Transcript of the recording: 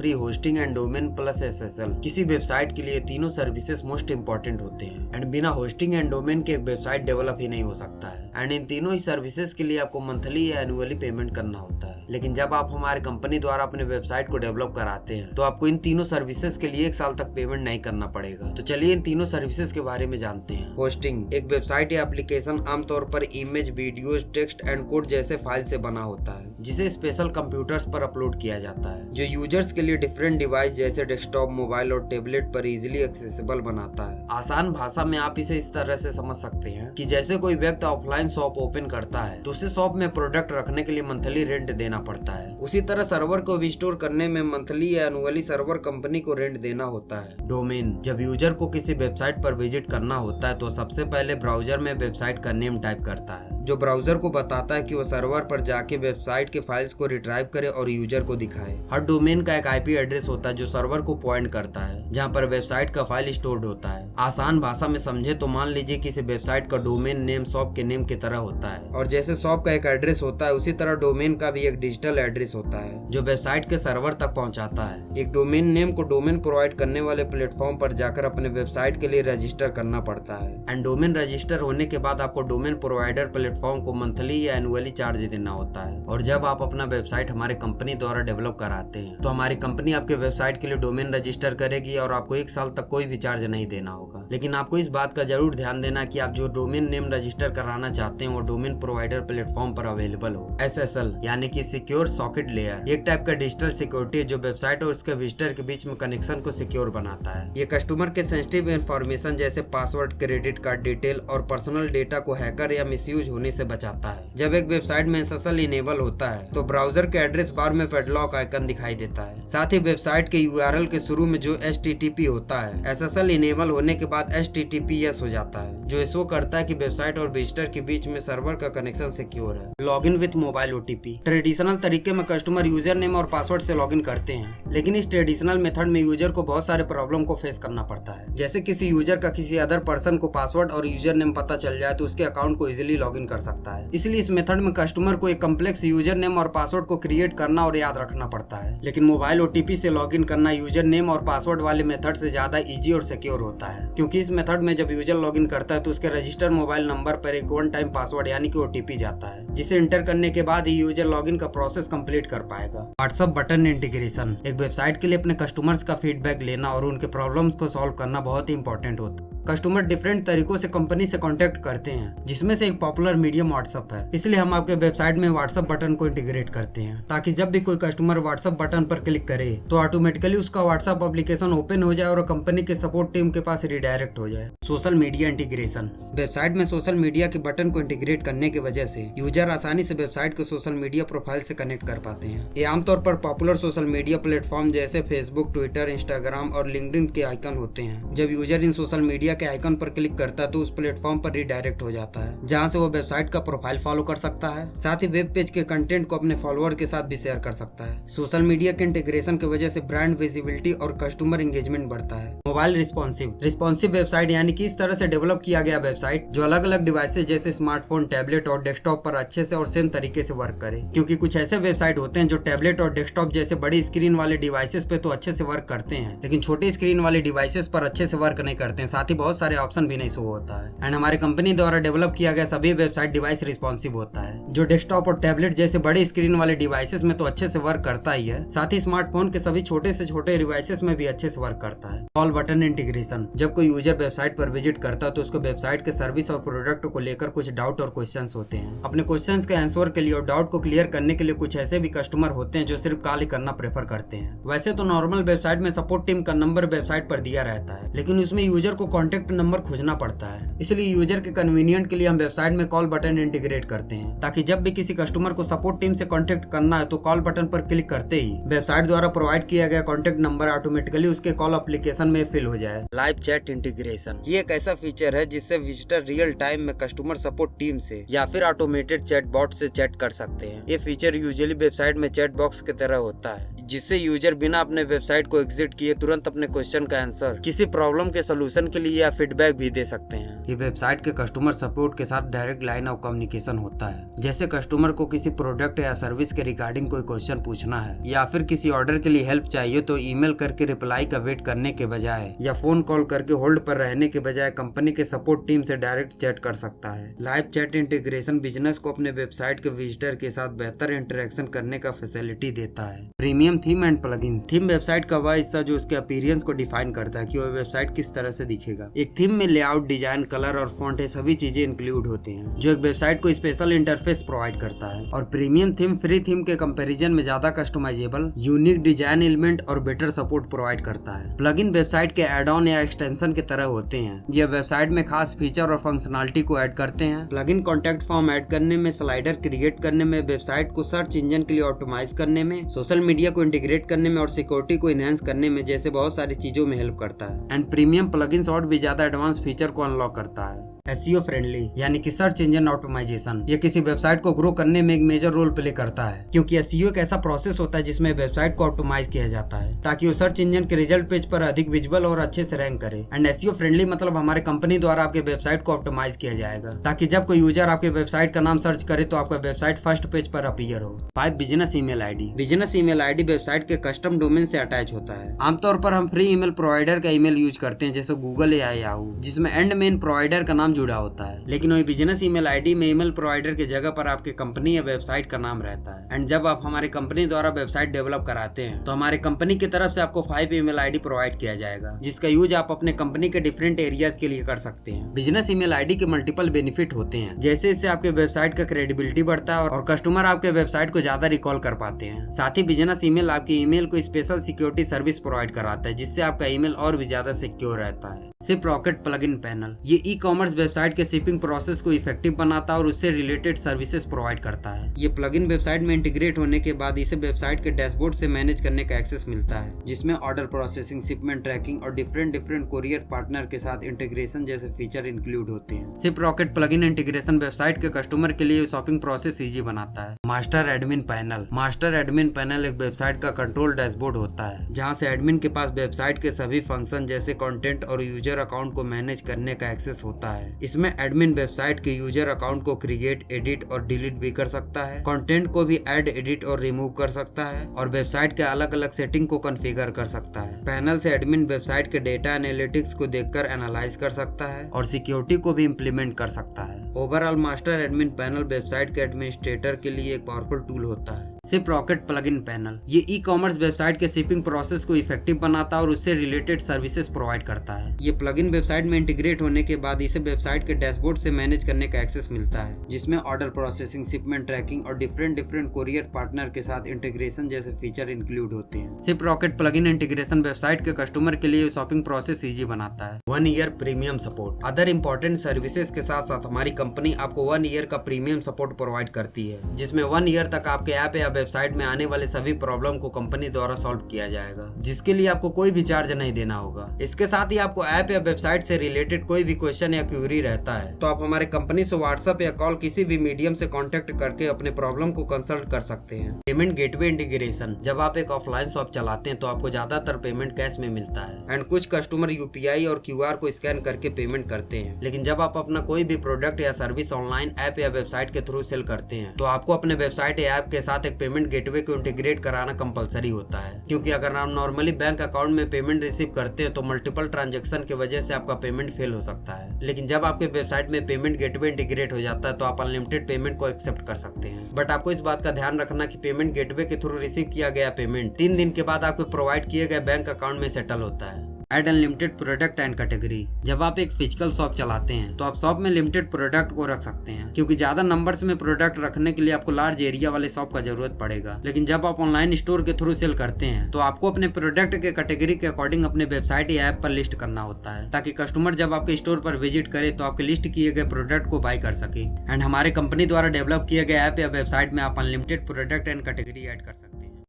Free hosting and domain plus SSL। किसी website के लिए तीनों सर्विसेज मोस्ट इंपॉर्टेंट होते हैं एंड बिना होस्टिंग एंड डोमेन के एक वेबसाइट डेवलप ही नहीं हो सकता है एंड इन तीनों ही सर्विसेज के लिए आपको मंथली या एनुअली पेमेंट करना होता है। लेकिन जब आप हमारे कंपनी द्वारा अपने वेबसाइट को डेवलप कराते हैं तो आपको इन तीनों सर्विसेज के लिए 1 साल तक पेमेंट नहीं करना पड़ेगा। तो चलिए इन तीनों सर्विसेज के बारे में जानते हैं। होस्टिंग एक वेबसाइट या एप्लीकेशन आमतौर पर image, videos, text and code जैसे फाइल से बना होता है जिसे स्पेशल कंप्यूटर्स पर अपलोड किया जाता है जो यूजर्स के लिए डिफरेंट डिवाइस जैसे डेस्कटॉप, मोबाइल और टेबलेट पर इजीली एक्सेसिबल बनाता है। आसान भाषा में आप इसे इस तरह से समझ सकते हैं कि जैसे कोई व्यक्ति ऑफलाइन शॉप ओपन करता है तो उसे शॉप में प्रोडक्ट रखने के लिए मंथली रेंट देना पड़ता है। उसी तरह सर्वर को रिस्टोर करने में मंथली या एनुअली सर्वर कंपनी को रेंट देना होता है। डोमेन जब यूजर को किसी वेबसाइट पर विजिट करना होता है तो सबसे पहले ब्राउजर में वेबसाइट का नेम टाइप करता है जो ब्राउजर को बताता है कि वो सर्वर पर जाके वेबसाइट के फाइल्स को रिट्राइव करे और यूजर को दिखाए। हर डोमेन का एक IP एड्रेस होता है जो सर्वर को पॉइंट करता है जहाँ पर वेबसाइट का फाइल स्टोर्ड होता है। आसान भाषा में समझे तो मान लीजिए किसी वेबसाइट का डोमेन नेम शॉप के नेम की तरह होता है और जैसे शॉप का एक एड्रेस होता है उसी तरह डोमेन का भी एक डिजिटल एड्रेस होता है जो वेबसाइट के सर्वर तक पहुंचाता है। एक डोमेन नेम को डोमेन प्रोवाइड करने वाले प्लेटफॉर्म पर जाकर अपने वेबसाइट के लिए रजिस्टर करना पड़ता है एंड डोमेन रजिस्टर होने के बाद आपको डोमेन प्रोवाइडर प्लेटफॉर्म को मंथली या एनुअली चार्ज देना होता है। और जब आप अपना वेबसाइट हमारे कंपनी द्वारा डेवलप कराते हैं तो हमारी कंपनी आपके वेबसाइट के लिए डोमेन रजिस्टर करेगी और आपको 1 साल तक कोई भी चार्ज नहीं देना होगा। लेकिन आपको इस बात का जरूर ध्यान देना कि आप जो डोमेन नेम रजिस्टर कराना चाहते हैं वो डोमेन प्रोवाइडर प्लेटफॉर्म पर अवेलेबल हो। SSL यानी कि सिक्योर सॉकेट लेयर एक टाइप का डिजिटल सिक्योरिटी है जो वेबसाइट और उसके विजिटर के बीच में कनेक्शन को सिक्योर बनाता है। ये कस्टमर के सेंसिटिव इंफॉर्मेशन जैसे पासवर्ड, क्रेडिट कार्ड डिटेल और पर्सनल डेटा को हैकर या मिसयूज होने से बचाता है। जब एक वेबसाइट में SSL इनेबल होता है तो ब्राउजर के एड्रेस बार में पैडलॉक आइकन दिखाई देता है। साथ ही वेबसाइट के URL के शुरू में जो HTTP होता है SSL इनेबल होने के बाद HTTPS हो जाता है जो शो करता है कि वेबसाइट और विजिटर के बीच में सर्वर का कनेक्शन सिक्योर है। Login with mobile OTP traditional तरीके में कस्टमर यूजर नेम और पासवर्ड से लॉगिन करते हैं लेकिन इस ट्रेडिशनल मेथड में यूजर को बहुत सारे प्रॉब्लम को फेस करना पड़ता है। जैसे किसी यूजर का किसी अदर पर्सन को पासवर्ड और यूजर नेम पता चल जाए तो उसके अकाउंट को इजीली लॉगिन कर सकता है। इसलिए इस मेथड में कस्टमर को एक कम्प्लेक्स यूजर नेम और पासवर्ड को क्रिएट करना और याद रखना पड़ता है। लेकिन मोबाइल OTP से लॉगिन करना यूजर नेम और पासवर्ड वाले मेथड से ज्यादा इजी और सिक्योर होता है क्योंकि इस मेथड में जब यूजर लॉगिन करता है तो उसके रजिस्टर्ड मोबाइल नंबर पर एक 1 टाइम पासवर्ड यानी कि OTP जाता है जिसे एंटर करने के बाद ही यूजर लॉगिन का प्रोसेस कंप्लीट कर पाएगा। व्हाट्सएप बटन इंटीग्रेशन एक वेबसाइट के लिए अपने कस्टमर्स का फीडबैक लेना और उनके प्रॉब्लम्स को सॉल्व करना बहुत ही इंपॉर्टेंट होता है। कस्टमर डिफरेंट तरीकों से कंपनी से कांटेक्ट करते हैं जिसमें से एक पॉपुलर मीडियम व्हाट्सएप है। इसलिए हम आपके वेबसाइट में व्हाट्सएप बटन को इंटीग्रेट करते हैं ताकि जब भी कोई कस्टमर व्हाट्सएप बटन पर क्लिक करे तो ऑटोमेटिकली उसका व्हाट्सएप एप्लीकेशन ओपन हो जाए और कंपनी के सपोर्ट टीम के पास रिडायरेक्ट हो जाए। सोशल मीडिया इंटीग्रेशन वेबसाइट में सोशल मीडिया के बटन को इंटीग्रेट करने की वजह से यूजर आसानी से वेबसाइट के सोशल मीडिया प्रोफाइल से कनेक्ट कर पाते हैं। ये आमतौर पर पॉपुलर सोशल मीडिया प्लेटफॉर्म जैसे फेसबुक, ट्विटर, इंस्टाग्राम और लिंक्डइन के आइकन होते हैं। जब यूजर इन सोशल मीडिया के आइकन पर क्लिक करता है तो उस प्लेटफॉर्म पर रिडायरेक्ट हो जाता है जहां से वो वेबसाइट का प्रोफाइल फॉलो कर सकता है। साथ ही वेब पेज के कंटेंट को अपने फॉलोअर के साथ भी शेयर कर सकता है। सोशल मीडिया के इंटीग्रेशन की वजह से ब्रांड विजिबिलिटी और कस्टमर एंगेजमेंट बढ़ता है। मोबाइल रिस्पॉन्सिव वेबसाइट यानी कि इस तरह से डेवलप किया गया वेबसाइट जो अलग अलग डिवाइसेज जैसे स्मार्टफोन, टैबलेट और डेस्कटॉप पर अच्छे से और सेम तरीके से वर्क करे क्योंकि कुछ ऐसे वेबसाइट होते हैं जो टैबलेट और डेस्कटॉप जैसे बड़ी स्क्रीन वाले डिवाइसेस पे तो अच्छे से वर्क करते हैं लेकिन छोटी स्क्रीन वाले डिवाइसेस पर अच्छे से वर्क नहीं करते हैं। साथ ही बहुत सारे ऑप्शन भी नहीं शो होता है। एंड हमारे कंपनी द्वारा डेवलप किया गया सभी वेबसाइट डिवाइस रिस्पॉन्सिव होता है जो डेस्कटॉप और टैबलेट जैसे बड़े स्क्रीन वाले डिवाइसेस में तो अच्छे से वर्क करता ही है, साथ ही स्मार्टफोन के सभी छोटे से छोटे डिवाइसेस में भी अच्छे से वर्क करता है। कॉल बटन इंटीग्रेशन जब कोई यूजर वेबसाइट पर विजिट करता है तो उसको वेबसाइट के सर्विस और प्रोडक्ट को लेकर कुछ डाउट और क्वेश्चन होते हैं। अपने क्वेश्चन के आंसर के लिए और डाउट को क्लियर करने के लिए कुछ ऐसे भी कस्टमर होते हैं जो सिर्फ कॉल ही करना प्रेफर करते हैं। वैसे तो नॉर्मल वेबसाइट में सपोर्ट टीम का नंबर वेबसाइट पर दिया रहता है लेकिन उसमें यूजर को कॉन्टेक्ट नंबर खोजना पड़ता है। इसलिए यूजर के कन्वीनियंट के लिए हम वेबसाइट में कॉल बटन इंटीग्रेट करते हैं ताकि जब भी किसी कस्टमर को सपोर्ट टीम से कांटेक्ट करना है तो कॉल बटन पर क्लिक करते ही वेबसाइट द्वारा प्रोवाइड किया गया कांटेक्ट नंबर ऑटोमेटिकली उसके कॉल एप्लीकेशन में फिल हो जाए। लाइव चैट इंटीग्रेशन ये एक ऐसा फीचर है जिससे विजिटर रियल टाइम में कस्टमर सपोर्ट टीम से या फिर ऑटोमेटेड चैट बॉट से चैट कर सकते हैं। ये फीचर यूजुअली वेबसाइट में चैट बॉक्स की तरह होता है जिससे यूजर बिना अपने वेबसाइट को एग्जिट किए तुरंत अपने क्वेश्चन का आंसर, किसी प्रॉब्लम के सोल्यूशन के लिए या फीडबैक भी दे सकते हैं। ये वेबसाइट के कस्टमर सपोर्ट के साथ डायरेक्ट लाइन ऑफ कम्युनिकेशन होता है। जैसे कस्टमर को किसी प्रोडक्ट या सर्विस के रिगार्डिंग कोई क्वेश्चन पूछना है या फिर किसी ऑर्डर के लिए हेल्प चाहिए तो ईमेल करके रिप्लाई का वेट करने के बजाय या फोन कॉल करके होल्ड पर रहने के बजाय कंपनी के सपोर्ट टीम से डायरेक्ट चैट कर सकता है। लाइव चैट इंटीग्रेशन बिजनेस को अपने वेबसाइट के विजिटर के साथ बेहतर इंटरेक्शन करने का फैसिलिटी देता है। Premium theme and plugins. Theme website का वह हिस्सा जो उसके अपीयरेंस को डिफाइन करता है कि वह वेबसाइट किस तरह से दिखेगा। एक थीम में लेआउट, डिजाइन, कलर और फॉन्ट ये सभी चीजें इंक्लूड होते हैं जो एक वेबसाइट को स्पेशल इंटरफेस प्रोवाइड करता है। और प्रीमियम थीम फ्री थीम के कंपैरिजन में ज्यादा कस्टमाइजेबल, यूनिक डिजाइन एलिमेंट और बेटर सपोर्ट प्रोवाइड करता है। प्लगइन वेबसाइट के एड ऑन या एक्सटेंशन की तरह होते हैं। यह वेबसाइट में खास फीचर और फंक्शनलिटी को ऐड करते हैं। प्लगइन कॉन्टैक्ट फॉर्म ऐड करने में, स्लाइडर क्रिएट करने में, वेबसाइट को सर्च इंजन के लिए ऑप्टिमाइज करने में, सोशल मीडिया को इंटीग्रेट करने में और सिक्योरिटी को इनहेंस करने में जैसे बहुत सारी चीजों में हेल्प करता है। एंड प्रीमियम प्लगइन्स और भी ज्यादा एडवांस फीचर को अनलॉक करता है। SEO फ्रेंडली यानी कि सर्च इंजन ऑप्टिमाइजेशन, ये किसी वेबसाइट को ग्रो करने में एक मेजर रोल प्ले करता है क्योंकि SEO एक ऐसा प्रोसेस होता है जिसमें वेबसाइट को ऑप्टिमाइज किया जाता है ताकि वो सर्च इंजन के रिजल्ट पेज पर अधिक विजिबल और अच्छे से रैंक करे। एंड SEO फ्रेंडली मतलब हमारे कंपनी द्वारा आपके वेबसाइट को ऑप्टिमाइज किया जाएगा ताकि जब कोई यूजर आपके वेबसाइट का नाम सर्च करे तो आपका वेबसाइट फर्स्ट पेज पर अपीयर हो। 5 business email ID. Business email ID website के कस्टम डोमेन से अटैच होता है। आमतौर पर हम फ्री ईमेल प्रोवाइडर का ईमेल यूज करते हैं जैसे गूगल या याहू, जिसमें एंड मेन प्रोवाइडर का नाम जुड़ा होता है। लेकिन वही बिजनेस ईमेल आईडी में ईमेल प्रोवाइडर की जगह पर आपके कंपनी या वेबसाइट का नाम रहता है। एंड जब आप हमारे कंपनी द्वारा वेबसाइट डेवलप कराते हैं तो हमारे कंपनी की तरफ से आपको 5 ईमेल आईडी प्रोवाइड किया जाएगा जिसका यूज आप अपने कंपनी के डिफरेंट एरियाज के लिए कर सकते हैं। बिजनेस ईमेल आईडी के मल्टीपल बेनिफिट होते हैं, जैसे इससे आपके वेबसाइट का क्रेडिबिलिटी बढ़ता है और कस्टमर आपके वेबसाइट को ज्यादा रिकॉल कर पाते हैं। साथ ही बिजनेस ईमेल आपके ईमेल को स्पेशल सिक्योरिटी सर्विस प्रोवाइड कराता है जिससे आपका ईमेल और भी ज्यादा सिक्योर रहता है। शिप रॉकेट प्लगइन पैनल, ये ई-कॉमर्स वेबसाइट के शिपिंग प्रोसेस को इफेक्टिव बनाता है और उससे रिलेटेड सर्विसेज प्रोवाइड करता है। ये प्लगइन वेबसाइट में इंटीग्रेट होने के बाद इसे वेबसाइट के डैशबोर्ड से मैनेज करने का एक्सेस मिलता है जिसमें ऑर्डर प्रोसेसिंग, शिपमेंट ट्रैकिंग और डिफरेंट कोरियर पार्टनर के साथ इंटीग्रेशन जैसे फीचर इंक्लूड होते हैं। Ship rocket plugin integration website के कस्टमर के लिए शॉपिंग प्रोसेस इजी बनाता है। Master admin panel. Master admin panel एक वेबसाइट का कंट्रोल डैशबोर्ड होता है जहाँ से एडमिन के पास वेबसाइट के सभी फंक्शन जैसे कंटेंट और यूजर अकाउंट को मैनेज करने का एक्सेस होता है। इसमें एडमिन वेबसाइट के यूजर अकाउंट को क्रिएट, एडिट और डिलीट भी कर सकता है, कंटेंट को भी ऐड, एडिट और रिमूव कर सकता है और वेबसाइट के अलग अलग सेटिंग को कॉन्फ़िगर कर सकता है। पैनल से एडमिन वेबसाइट के डेटा एनालिटिक्स को देखकर एनालाइज कर सकता है और सिक्योरिटी को भी इम्प्लीमेंट कर सकता है। Overall master admin panel website के एडमिनिस्ट्रेटर के लिए एक पावरफुल टूल होता है। शिप रॉकेट प्लगइन पैनल, ये ई-कॉमर्स वेबसाइट के शिपिंग प्रोसेस को इफेक्टिव बनाता है और उससे रिलेटेड सर्विसेज प्रोवाइड करता है। ये प्लगइन वेबसाइट में इंटीग्रेट होने के बाद इसे वेबसाइट के डैशबोर्ड से मैनेज करने का एक्सेस मिलता है जिसमें ऑर्डर प्रोसेसिंग, शिपमेंट ट्रैकिंग और डिफरेंट कोरियर पार्टनर के साथ इंटीग्रेशन जैसे फीचर इंक्लूड होते हैं। Ship rocket plugin integration website के कस्टमर के लिए शॉपिंग प्रोसेस इजी बनाता है। 1 year premium support. Other important services के साथ साथ हमारी कंपनी आपको 1 ईयर का प्रीमियम सपोर्ट प्रोवाइड करती है जिसमें 1 ईयर तक आपके ऐप या वेबसाइट में आने वाले सभी प्रॉब्लम को कंपनी द्वारा सॉल्व किया जाएगा जिसके लिए आपको कोई भी चार्ज नहीं देना होगा। इसके साथ ही आपको ऐप या वेबसाइट से रिलेटेड कोई भी क्वेश्चन या क्वेरी रहता है तो आप हमारे कंपनी से व्हाट्सएप या कॉल किसी भी मीडियम से कांटेक्ट करके अपने प्रॉब्लम को कंसल्ट कर सकते हैं। Payment gateway integration. जब आप एक ऑफलाइन शॉप चलाते हैं तो आपको ज्यादातर पेमेंट कैश में मिलता है एंड कुछ कस्टमर UPI और QR को स्कैन करके पेमेंट करते हैं। लेकिन जब आप अपना कोई भी प्रोडक्ट या सर्विस ऑनलाइन ऐप या वेबसाइट के थ्रू सेल करते हैं तो आपको अपने वेबसाइट या ऐप के साथ एक पेमेंट गेटवे को इंटीग्रेट कराना कंपलसरी होता है क्योंकि अगर आप नॉर्मली बैंक अकाउंट में पेमेंट रिसीव करते हैं तो मल्टीपल ट्रांजैक्शन की वजह से आपका पेमेंट फेल हो सकता है। लेकिन जब आपके वेबसाइट में पेमेंट गेटवे इंटीग्रेट हो जाता है तो आप अनलिमिटेड पेमेंट को एक्सेप्ट कर सकते हैं। बट आपको इस बात का ध्यान रखना कि पेमेंट गेटवे के थ्रू रिसीव किया गया पेमेंट 3 दिन के बाद आपको प्रोवाइड किए गए बैंक अकाउंट में सेटल होता है। Add unlimited product and category. जब आप एक फिजिकल शॉप चलाते हैं तो आप शॉप में लिमिटेड प्रोडक्ट को रख सकते हैं क्योंकि ज्यादा नंबर्स में प्रोडक्ट रखने के लिए आपको लार्ज एरिया वाले शॉप का जरूरत पड़ेगा। लेकिन जब आप ऑनलाइन स्टोर के थ्रू सेल करते हैं तो आपको अपने प्रोडक्ट के कैटेगरी के अकॉर्डिंग अपने वेबसाइट या ऐप पर लिस्ट करना होता है ताकि कस्टमर जब आपके स्टोर पर विजिट करे तो आपके लिस्ट किए गए प्रोडक्ट को बाय कर सके। एंड हमारे कंपनी द्वारा डेवलप किए गए ऐप या वेबसाइट में आप unlimited product and category add कर सकते हैं।